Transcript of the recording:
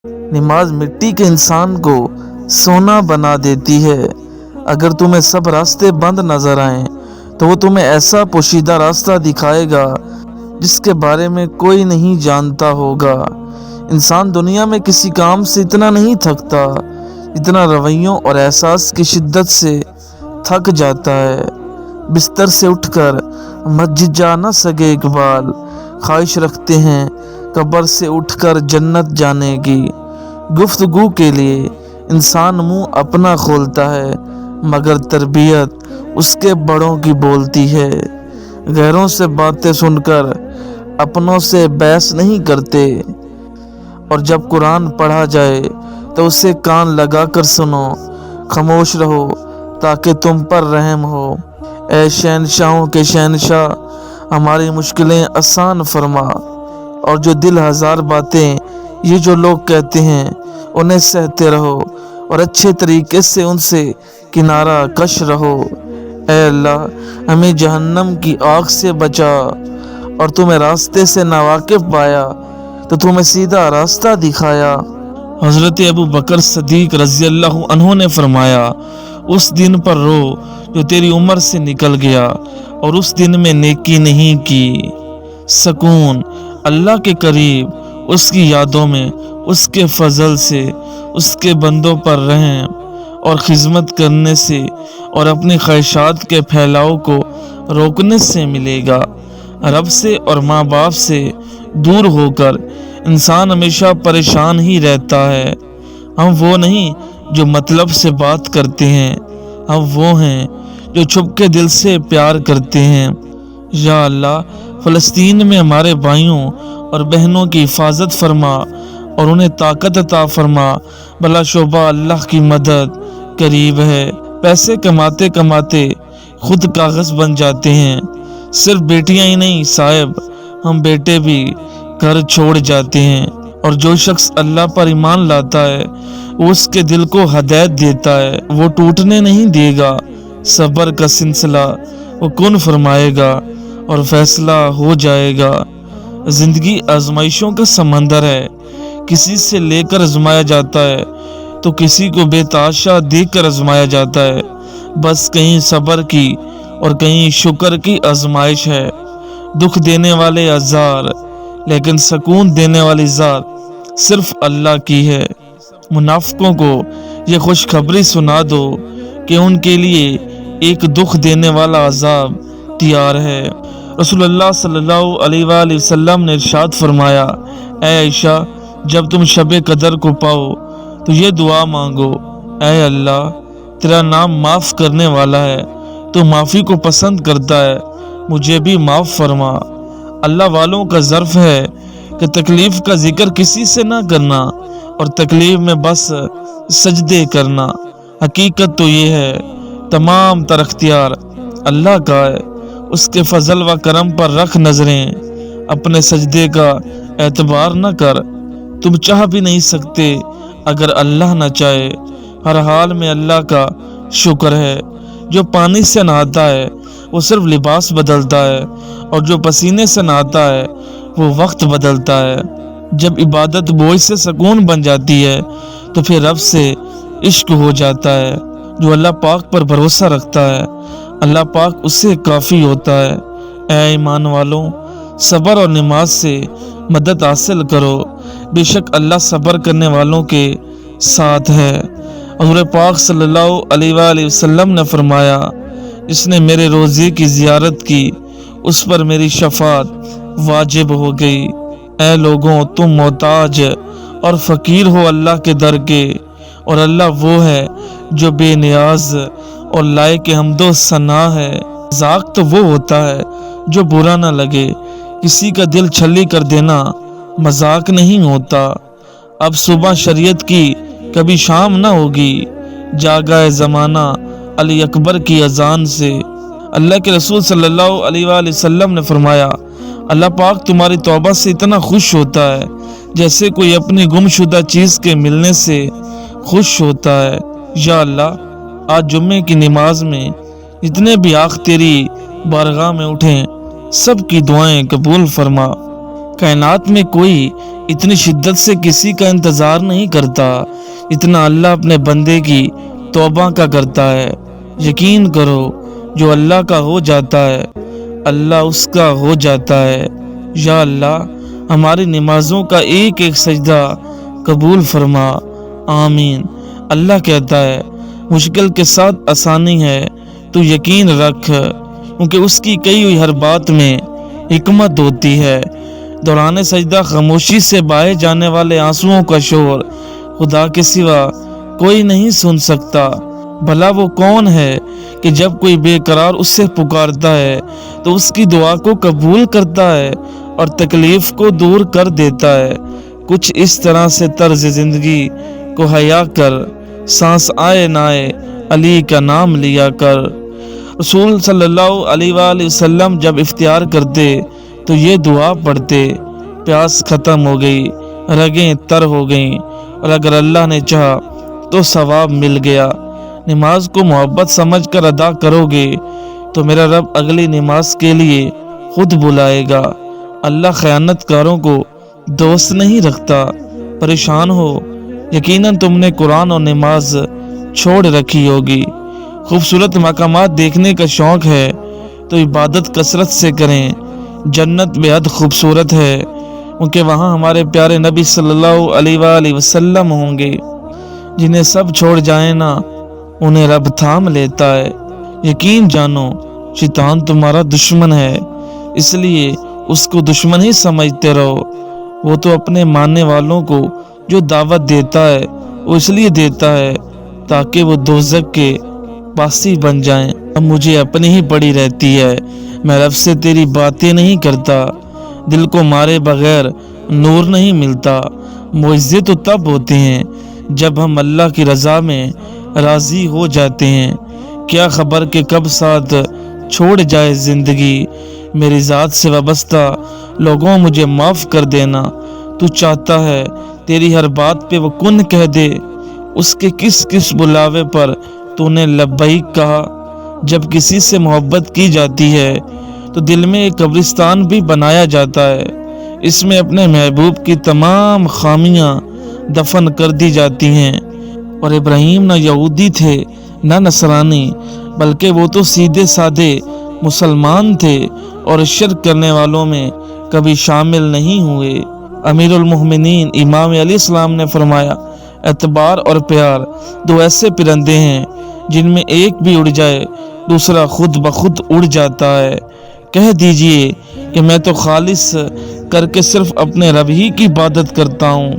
نماز مٹی کے انسان کو سونا بنا دیتی ہے۔ اگر تمہیں سب راستے بند نظر آئیں تو وہ تمہیں ایسا پوشیدہ راستہ دکھائے گا جس کے بارے میں کوئی نہیں جانتا ہوگا۔ انسان دنیا میں کسی کام سے اتنا نہیں تھکتا جتنا رویوں اور احساس کی شدت سے تھک جاتا ہے۔ بستر سے اٹھ کر مسجد جا نہ سکے اقبال، خواہش رکھتے ہیں قبر سے اٹھ کر جنت جانے کی۔ گفتگو کے لیے انسان منہ اپنا کھولتا ہے مگر تربیت اس کے بڑوں کی بولتی ہے۔ غیروں سے باتیں سن کر اپنوں سے بحث نہیں کرتے، اور جب قرآن پڑھا جائے تو اسے کان لگا کر سنو۔ خاموش رہو تاکہ تم پر رحم ہو۔ اے شہنشاہوں کے شہنشاہ، ہماری مشکلیں آسان فرما، اور جو دل ہزار باتیں یہ جو لوگ کہتے ہیں انہیں سہتے رہو، اور اچھے طریقے سے ان سے کنارہ کش رہو۔ اے اللہ، ہمیں جہنم کی آگ سے بچا، اور تمہیں راستے سے ناواقف پایا تو تمہیں سیدھا راستہ دکھایا۔ حضرت ابو بکر صدیق رضی اللہ عنہ نے فرمایا، اس دن پر رو جو تیری عمر سے نکل گیا اور اس دن میں نیکی نہیں کی۔ سکون اللہ کے قریب، اس کی یادوں میں، اس کے فضل سے، اس کے بندوں پر رحم اور خدمت کرنے سے اور اپنی خواہشات کے پھیلاؤ کو روکنے سے ملے گا۔ رب سے اور ماں باپ سے دور ہو کر انسان ہمیشہ پریشان ہی رہتا ہے۔ ہم وہ نہیں جو مطلب سے بات کرتے ہیں، ہم وہ ہیں جو چھپ کے دل سے پیار کرتے ہیں۔ یا اللہ، فلسطین میں ہمارے بھائیوں اور بہنوں کی حفاظت فرما اور انہیں طاقت عطا فرما۔ بلا شبہ اللہ کی مدد قریب ہے۔ پیسے کماتے کماتے خود کاغذ بن جاتے ہیں۔ صرف بیٹیاں ہی نہیں صاحب، ہم بیٹے بھی گھر چھوڑ جاتے ہیں، اور جو شخص اللہ پر ایمان لاتا ہے وہ اس کے دل کو ہدایت دیتا ہے، وہ ٹوٹنے نہیں دے گا۔ صبر کا سلسلہ وہ کن فرمائے گا اور فیصلہ ہو جائے گا۔ زندگی آزمائشوں کا سمندر ہے، کسی سے لے کر آزمایا جاتا ہے تو کسی کو بے تحاشا دیکھ کر آزمایا جاتا ہے۔ بس کہیں صبر کی اور کہیں شکر کی آزمائش ہے۔ دکھ دینے والے ہزار لیکن سکون دینے والی ذات صرف اللہ کی ہے۔ منافقوں کو یہ خوشخبری سنا دو کہ ان کے لیے ایک دکھ دینے والا عذاب تیار ہے۔ رسول اللہ صلی اللہ علیہ وآلہ وسلم نے ارشاد فرمایا، اے عائشہ، جب تم شب قدر کو پاؤ تو یہ دعا مانگو، اے اللہ، تیرا نام معاف کرنے والا ہے، تو معافی کو پسند کرتا ہے، مجھے بھی معاف فرما۔ اللہ والوں کا ظرف ہے کہ تکلیف کا ذکر کسی سے نہ کرنا اور تکلیف میں بس سجدے کرنا۔ حقیقت تو یہ ہے تمام تر اختیار اللہ کا ہے، اس کے فضل و کرم پر رکھ نظریں، اپنے سجدے کا اعتبار نہ کر، تم چاہ بھی نہیں سکتے اگر اللہ نہ چاہے۔ ہر حال میں اللہ کا شکر ہے۔ جو پانی سے نہاتا ہے وہ صرف لباس بدلتا ہے، اور جو پسینے سے نہاتا ہے وہ وقت بدلتا ہے۔ جب عبادت بوجھ سے سکون بن جاتی ہے تو پھر رب سے عشق ہو جاتا ہے۔ جو اللہ پاک پر بھروسہ رکھتا ہے اللہ پاک اس سے کافی ہوتا ہے۔ اے ایمان والوں، صبر اور نماز سے مدد حاصل کرو، بے شک اللہ صبر کرنے والوں کے ساتھ ہے۔ حضور پاک صلی اللہ علیہ وآلہ وسلم نے فرمایا، جس نے میرے روزے کی زیارت کی اس پر میری شفاعت واجب ہو گئی۔ اے لوگوں، تم محتاج اور فقیر ہو اللہ کے در کے، اور اللہ وہ ہے جو بے نیاز اور لائق حمد و ثنا ہے۔ مذاق تو وہ ہوتا ہے جو برا نہ لگے، کسی کا دل چھلی کر دینا مذاق نہیں ہوتا۔ اب صبح شریعت کی کبھی شام نہ ہوگی، جاگا ہے زمانہ علی اکبر کی اذان سے۔ اللہ کے رسول صلی اللہ علیہ وآلہ وسلم نے فرمایا، اللہ پاک تمہاری توبہ سے اتنا خوش ہوتا ہے جیسے کوئی اپنی گم شدہ چیز کے ملنے سے خوش ہوتا ہے۔ یا اللہ، آج جمعے کی نماز میں جتنے بھی آنکھ تیری بارگاہ میں اٹھیں سب کی دعائیں قبول فرما۔ کائنات میں کوئی اتنی شدت سے کسی کا انتظار نہیں کرتا اتنا اللہ اپنے بندے کی توبہ کا کرتا ہے۔ یقین کرو جو اللہ کا ہو جاتا ہے اللہ اس کا ہو جاتا ہے۔ یا اللہ ہماری نمازوں کا ایک ایک سجدہ قبول فرما، آمین۔ اللہ کہتا ہے مشکل کے ساتھ آسانی ہے، تو یقین رکھ، کیونکہ اس کی کہی ہوئی ہر بات میں حکمت ہوتی ہے۔ دوران سجدہ خاموشی سے بہائے جانے والے آنسوؤں کا شور خدا کے سوا کوئی نہیں سن سکتا۔ بھلا وہ کون ہے کہ جب کوئی بے قرار اس سے پکارتا ہے تو اس کی دعا کو قبول کرتا ہے اور تکلیف کو دور کر دیتا ہے۔ کچھ اس طرح سے طرز زندگی کو حیا کر، سانس آئے نہ آئے علی کا نام لیا کر۔ رسول صلی اللہ علیہ وآلہ وسلم جب افطار کرتے تو یہ دعا پڑھتے، پیاس ختم ہو گئی، رگیں تر ہو گئیں، اور اگر اللہ نے چاہا تو ثواب مل گیا۔ نماز کو محبت سمجھ کر ادا کرو گے تو میرا رب اگلی نماز کے لیے خود بلائے گا۔ اللہ خیانت کاروں کو دوست نہیں رکھتا۔ پریشان ہو، یقیناً تم نے قرآن اور نماز چھوڑ رکھی ہوگی۔ خوبصورت مقامات دیکھنے کا شوق ہے تو عبادت کثرت سے کریں۔ جنت بے حد خوبصورت ہے کیونکہ وہاں ہمارے پیارے نبی صلی اللہ علیہ وآلہ وسلم ہوں گے۔ جنہیں سب چھوڑ جائیں نا انہیں رب تھام لیتا ہے۔ یقین جانو شیطان تمہارا دشمن ہے، اس لیے اس کو دشمن ہی سمجھتے رہو۔ وہ تو اپنے ماننے والوں کو جو دعوت دیتا ہے وہ اس لیے دیتا ہے تاکہ وہ دوزخ کے باسی بن جائیں۔ اب مجھے اپنی ہی پڑی رہتی ہے، میں رب سے تیری باتیں نہیں کرتا۔ دل کو مارے بغیر نور نہیں ملتا۔ معجزے تو تب ہوتے ہیں جب ہم اللہ کی رضا میں راضی ہو جاتے ہیں۔ کیا خبر کہ کب ساتھ چھوڑ جائے زندگی۔ میری ذات سے وابستہ لوگوں مجھے معاف کر دینا۔ تو چاہتا ہے تیری ہر بات پہ وہ کن کہہ دے۔ اس کے کس کس بلاوے پر تو نے لبیک کہا۔ جب کسی سے محبت کی جاتی ہے تو دل میں ایک قبرستان بھی بنایا جاتا ہے۔ اس میں اپنے محبوب کی تمام خامیاں دفن کر دی جاتی ہیں۔ اور ابراہیم نہ یہودی تھے نہ نصرانی، بلکہ وہ تو سیدھے سادے مسلمان تھے اور شرک کرنے والوں میں کبھی شامل نہیں ہوئے۔ امیر المومنین امام علیہ السلام نے فرمایا اعتبار اور پیار دو ایسے پرندے ہیں جن میں ایک بھی اڑ جائے دوسرا خود بخود اڑ جاتا ہے۔ کہہ دیجئے کہ میں تو خالص کر کے صرف اپنے رب ہی کی عبادت کرتا ہوں۔